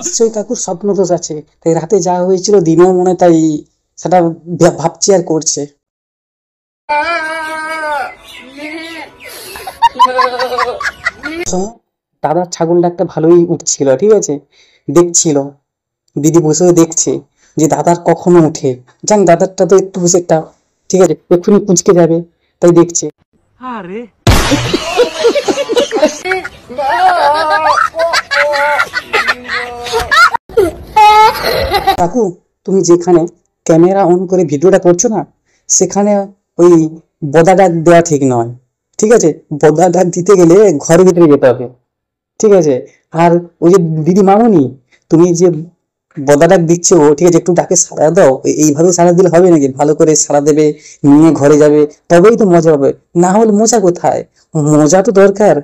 নিশ্চয়ই কাকুর স্বপ্ন দোষ আছে, তাই রাতে যা হয়েছিল দিনেও মনে তাই সেটা ভাবছি আর করছে। দাদার ছাগলটা একটা ভালোই উঠছিল, ঠিক আছে, দেখছিল, দিদি বসেও দেখছে যে দাদার কখনো উঠে, জান দাদারটা তো একটু বসে একটা, ঠিক আছে, এক্ষুনি কুঁচকে যাবে, তাই দেখছে। আরে কাকু, তুমি যেখানে ক্যামেরা অন করে ভিডিওটা করছো না, সেখানে ওই বদা ডাক দেওয়া ঠিক নয়, ঠিক আছে, বদা ডাক দিতে গেলে ঘরের ভিতরে যেতে হবে, ঠিক আছে। আর ওই যে দিদি মামুনি, তুমি যে বদা ডাক দিচ্ছ, ঠিক আছে, একটু ডাকে সাড়া দাও, এইভাবে সাড়া দিলে হবে নাকি? ভালো করে সাড়া দেবে, নিয়ে ঘরে যাবে, তবেই তো মজা হবে, না হলে মজা কোথায়? মজা তো দরকার।